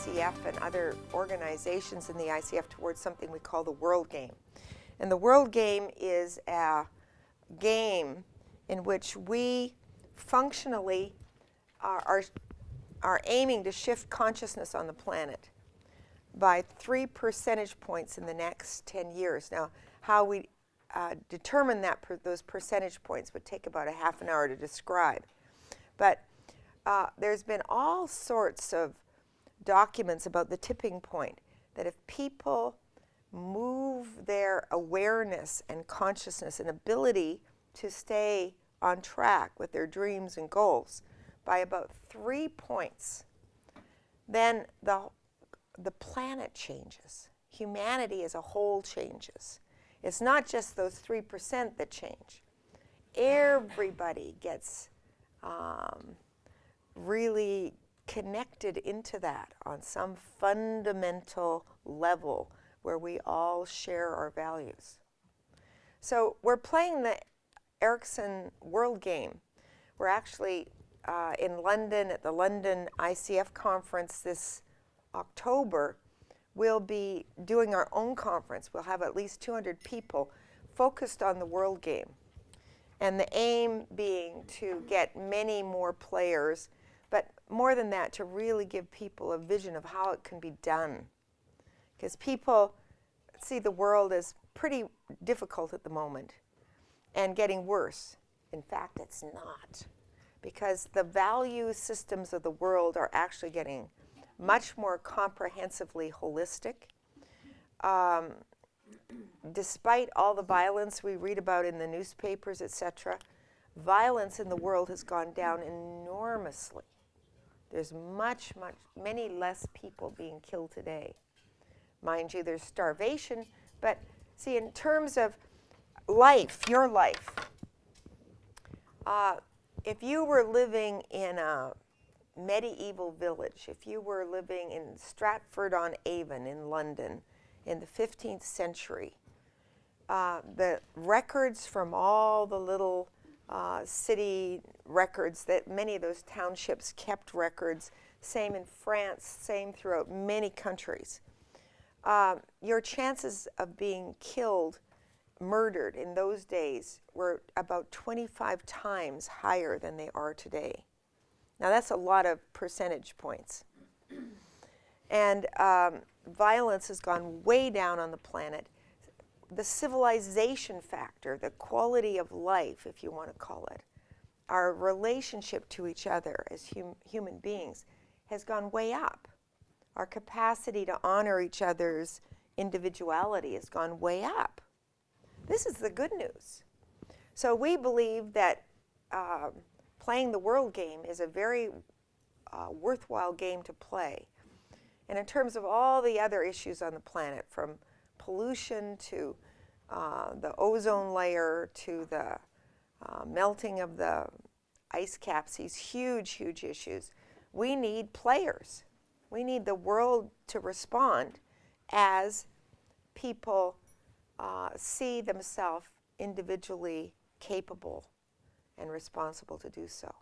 ICF and other organizations in the ICF towards something we call the World Game. And the World Game is a game in which we functionally are aiming to shift consciousness on the planet by 3 percentage points in the next 10 years. Now, how we determine those percentage points would take about a half an hour to describe. But there's been all sorts of documents about the tipping point, that if people move their awareness and consciousness and ability to stay on track with their dreams and goals by about 3 points, then the planet changes. Humanity as a whole changes. It's not just those 3% that change. Everybody gets really connected into that on some fundamental level where we all share our values. So we're playing the Erickson World Game. We're actually in London at the London ICF conference this October. We'll be doing our own conference. We'll have at least 200 people focused on the World Game. And the aim being to get many more players, but more than that, to really give people a vision of how it can be done. Because people see the world as pretty difficult at the moment and getting worse. In fact, it's not. Because the value systems of the world are actually getting much more comprehensively holistic. Despite all the violence we read about in the newspapers, etc., violence in the world has gone down enormously. There's many less people being killed today. Mind you, there's starvation, but see, in terms of life, your life, if you were living in a medieval village, if you were living in Stratford-on-Avon in London in the 15th century, the records from all the little city records, that many of those townships kept records, same in France, same throughout many countries. Your chances of being killed, murdered in those days were about 25 times higher than they are today. Now that's a lot of percentage points. And violence has gone way down on the planet. The civilization factor, the quality of life, if you want to call it, our relationship to each other as human beings has gone way up. Our capacity to honor each other's individuality has gone way up. This is the good news. So we believe that playing the World Game is a very worthwhile game to play. And in terms of all the other issues on the planet, from pollution to the ozone layer to the melting of the ice caps, these huge, huge issues, we need players. We need the world to respond as people see themselves individually capable and responsible to do so.